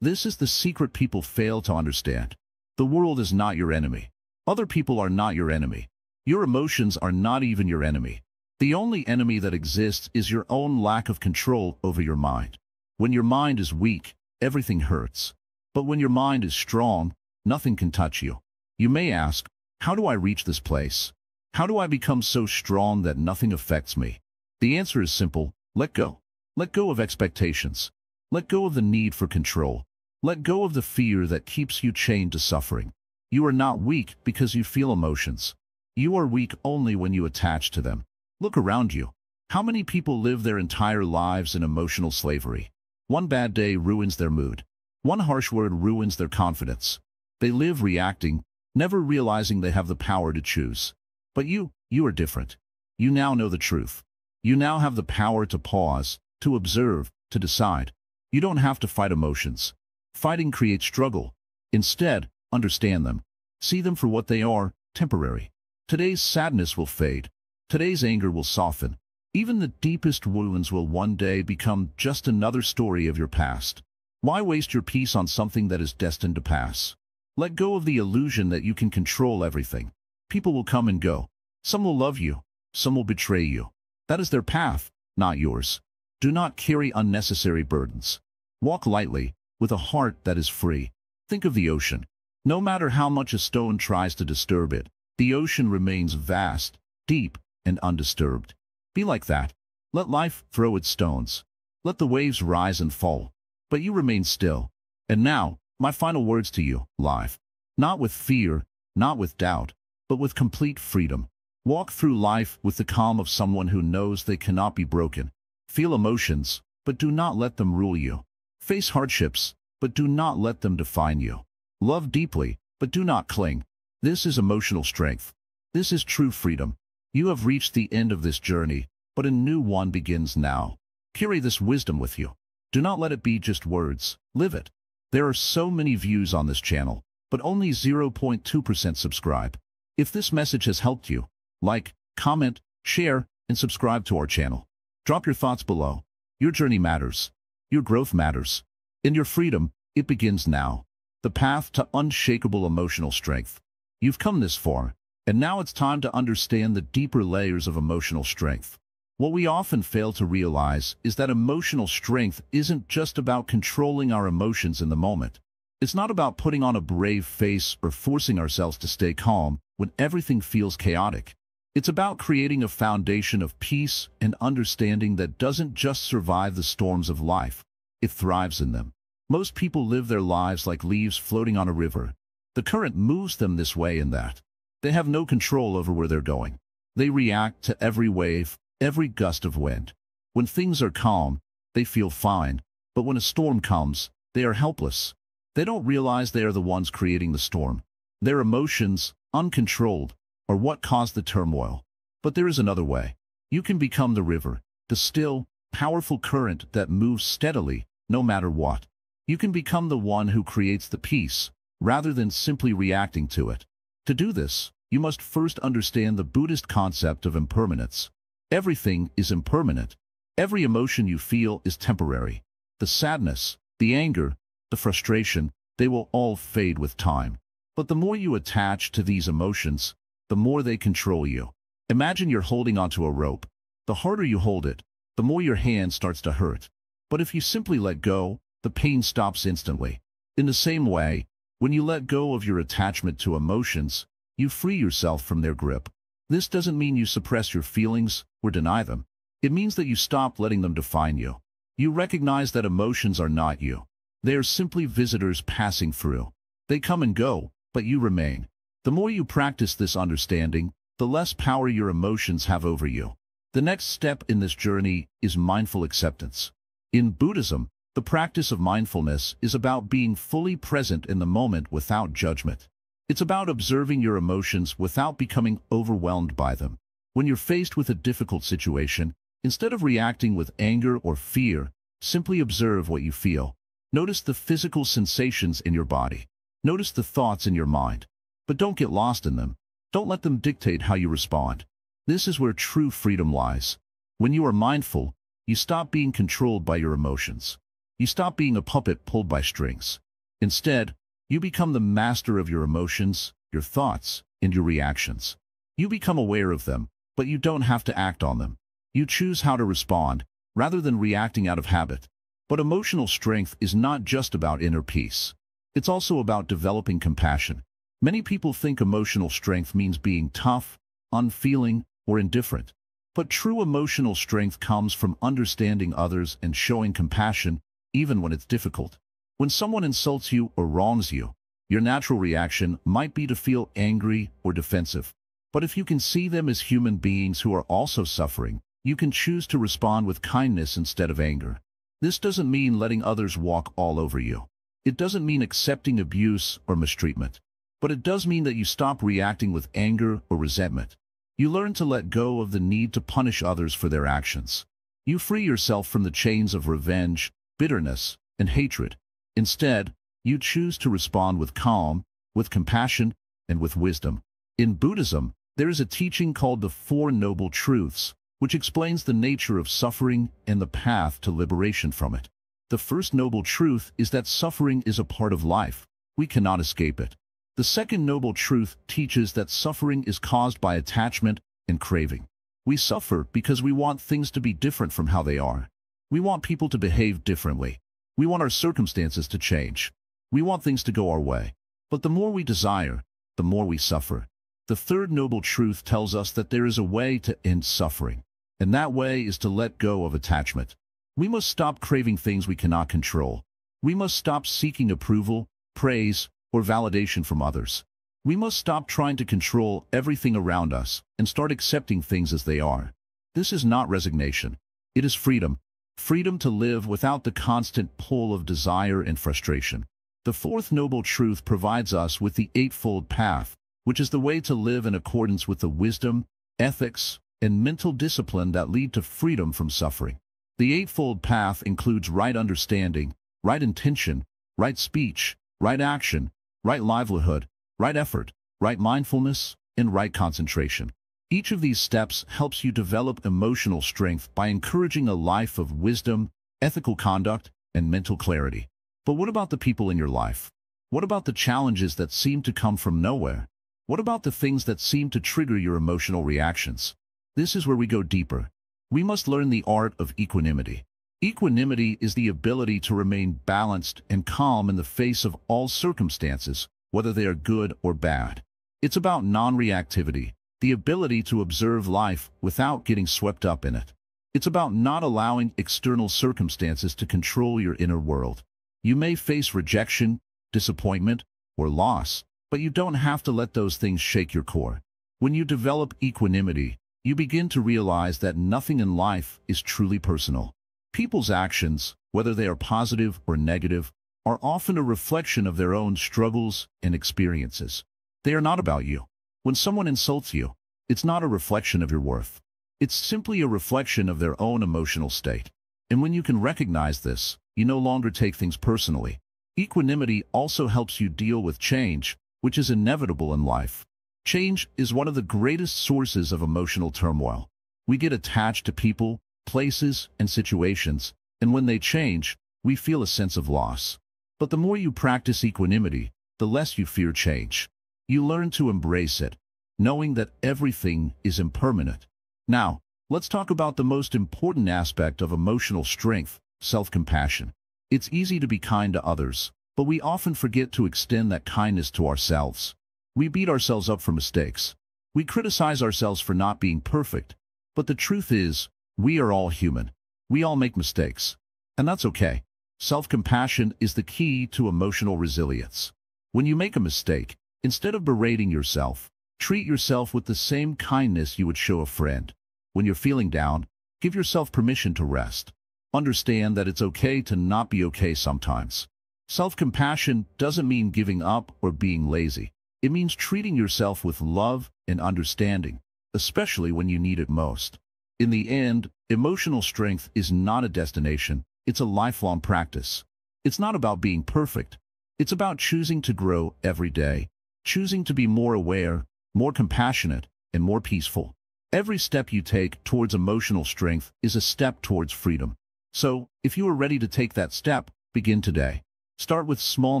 [SPEAKER 1] This is the secret people fail to understand. The world is not your enemy. Other people are not your enemy. Your emotions are not even your enemy. The only enemy that exists is your own lack of control over your mind. When your mind is weak, everything hurts. But when your mind is strong, nothing can touch you. You may ask, how do I reach this place? How do I become so strong that nothing affects me? The answer is simple: let go. Let go of expectations. Let go of the need for control. Let go of the fear that keeps you chained to suffering. You are not weak because you feel emotions. You are weak only when you attach to them. Look around you. How many people live their entire lives in emotional slavery? One bad day ruins their mood. One harsh word ruins their confidence. They live reacting, never realizing they have the power to choose. But you are different. You now know the truth. You now have the power to pause, to observe, to decide. You don't have to fight emotions. Fighting creates struggle. Instead, understand them. See them for what they are, temporary. Today's sadness will fade. Today's anger will soften. Even the deepest wounds will one day become just another story of your past. Why waste your peace on something that is destined to pass? Let go of the illusion that you can control everything. People will come and go. Some will love you. Some will betray you. That is their path, not yours. Do not carry unnecessary burdens. Walk lightly, with a heart that is free. Think of the ocean. No matter how much a stone tries to disturb it, the ocean remains vast, deep, and undisturbed. Be like that. Let life throw its stones. Let the waves rise and fall. But you remain still. And now, my final words to you, life. Not with fear, not with doubt, but with complete freedom. Walk through life with the calm of someone who knows they cannot be broken. Feel emotions, but do not let them rule you. Face hardships, but do not let them define you. Love deeply, but do not cling. This is emotional strength. This is true freedom. You have reached the end of this journey, but a new one begins now. Carry this wisdom with you. Do not let it be just words. Live it. There are so many views on this channel, but only 0.2% subscribe. If this message has helped you, like, comment, share, and subscribe to our channel. Drop your thoughts below. Your journey matters. Your growth matters. And your freedom, it begins now. The path to unshakable emotional strength. You've come this far, and now it's time to understand the deeper layers of emotional strength. What we often fail to realize is that emotional strength isn't just about controlling our emotions in the moment. It's not about putting on a brave face or forcing ourselves to stay calm when everything feels chaotic. It's about creating a foundation of peace and understanding that doesn't just survive the storms of life, it thrives in them. Most people live their lives like leaves floating on a river. The current moves them this way and that. They have no control over where they're going. They react to every wave, every gust of wind. When things are calm, they feel fine, but when a storm comes, they are helpless. They don't realize they are the ones creating the storm. Their emotions, uncontrolled, are what caused the turmoil. But there is another way. You can become the river, the still, powerful current that moves steadily, no matter what. You can become the one who creates the peace, rather than simply reacting to it. To do this, you must first understand the Buddhist concept of impermanence. Everything is impermanent. Every emotion you feel is temporary. The sadness, the anger, the frustration, they will all fade with time. But the more you attach to these emotions, the more they control you. Imagine you're holding onto a rope. The harder you hold it, the more your hand starts to hurt. But if you simply let go, the pain stops instantly. In the same way, when you let go of your attachment to emotions, you free yourself from their grip. This doesn't mean you suppress your feelings or deny them. It means that you stop letting them define you. You recognize that emotions are not you. They are simply visitors passing through. They come and go, but you remain. The more you practice this understanding, the less power your emotions have over you. The next step in this journey is mindful acceptance. In Buddhism, the practice of mindfulness is about being fully present in the moment without judgment. It's about observing your emotions without becoming overwhelmed by them. When you're faced with a difficult situation, instead of reacting with anger or fear, simply observe what you feel. Notice the physical sensations in your body. Notice the thoughts in your mind. But don't get lost in them. Don't let them dictate how you respond. This is where true freedom lies. When you are mindful, you stop being controlled by your emotions. You stop being a puppet pulled by strings. Instead, you become the master of your emotions, your thoughts, and your reactions. You become aware of them, but you don't have to act on them. You choose how to respond, rather than reacting out of habit. But emotional strength is not just about inner peace. It's also about developing compassion. Many people think emotional strength means being tough, unfeeling, or indifferent. But true emotional strength comes from understanding others and showing compassion, even when it's difficult. When someone insults you or wrongs you, your natural reaction might be to feel angry or defensive. But if you can see them as human beings who are also suffering, you can choose to respond with kindness instead of anger. This doesn't mean letting others walk all over you. It doesn't mean accepting abuse or mistreatment. But it does mean that you stop reacting with anger or resentment. You learn to let go of the need to punish others for their actions. You free yourself from the chains of revenge, bitterness, and hatred. Instead, You choose to respond with calm, with compassion, and with wisdom. In Buddhism, there is a teaching called the Four Noble Truths, which explains the nature of suffering and the path to liberation from it. The first noble truth is that suffering is a part of life. We cannot escape it. The second noble truth teaches that suffering is caused by attachment and craving. We suffer because we want things to be different from how they are. We want people to behave differently. We want our circumstances to change. We want things to go our way. But the more we desire, the more we suffer. The third noble truth tells us that there is a way to end suffering, and that way is to let go of attachment. We must stop craving things we cannot control. We must stop seeking approval, praise, or validation from others. We must stop trying to control everything around us and start accepting things as they are. This is not resignation. It is freedom. Freedom to live without the constant pull of desire and frustration. The fourth noble truth provides us with the Eightfold Path, which is the way to live in accordance with the wisdom, ethics, and mental discipline that lead to freedom from suffering. The Eightfold Path includes right understanding, right intention, right speech, right action, right livelihood, right effort, right mindfulness, and right concentration. Each of these steps helps you develop emotional strength by encouraging a life of wisdom, ethical conduct, and mental clarity. But what about the people in your life? What about the challenges that seem to come from nowhere? What about the things that seem to trigger your emotional reactions? This is where we go deeper. We must learn the art of equanimity. Equanimity is the ability to remain balanced and calm in the face of all circumstances, whether they are good or bad. It's about non-reactivity, the ability to observe life without getting swept up in it. It's about not allowing external circumstances to control your inner world. You may face rejection, disappointment, or loss, but you don't have to let those things shake your core. When you develop equanimity, you begin to realize that nothing in life is truly personal. People's actions, whether they are positive or negative, are often a reflection of their own struggles and experiences. They are not about you. When someone insults you, it's not a reflection of your worth. It's simply a reflection of their own emotional state. And when you can recognize this, you no longer take things personally. Equanimity also helps you deal with change, which is inevitable in life. Change is one of the greatest sources of emotional turmoil. We get attached to people, places, and situations, and when they change, we feel a sense of loss. But the more you practice equanimity, the less you fear change. You learn to embrace it, knowing that everything is impermanent. Now, let's talk about the most important aspect of emotional strength, self-compassion. It's easy to be kind to others, but we often forget to extend that kindness to ourselves. We beat ourselves up for mistakes. We criticize ourselves for not being perfect. But the truth is, we are all human. We all make mistakes. And that's okay. Self-compassion is the key to emotional resilience. When you make a mistake, instead of berating yourself, treat yourself with the same kindness you would show a friend. When you're feeling down, give yourself permission to rest. Understand that it's okay to not be okay sometimes. Self-compassion doesn't mean giving up or being lazy. It means treating yourself with love and understanding, especially when you need it most. In the end, emotional strength is not a destination, it's a lifelong practice. It's not about being perfect. It's about choosing to grow every day, choosing to be more aware, more compassionate, and more peaceful. Every step you take towards emotional strength is a step towards freedom. So, if you are ready to take that step, begin today. Start with small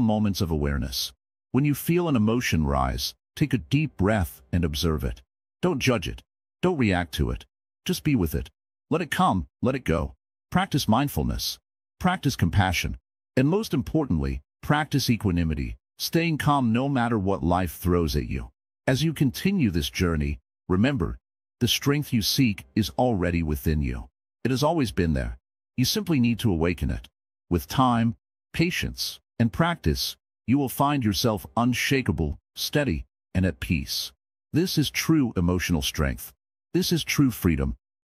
[SPEAKER 1] moments of awareness. When you feel an emotion rise, take a deep breath and observe it. Don't judge it. Don't react to it. Just be with it. Let it come, let it go. Practice mindfulness. Practice compassion. And most importantly, practice equanimity, staying calm no matter what life throws at you. As you continue this journey, remember, the strength you seek is already within you. It has always been there. You simply need to awaken it. With time, patience, and practice, you will find yourself unshakable, steady, and at peace. This is true emotional strength. This is true freedom.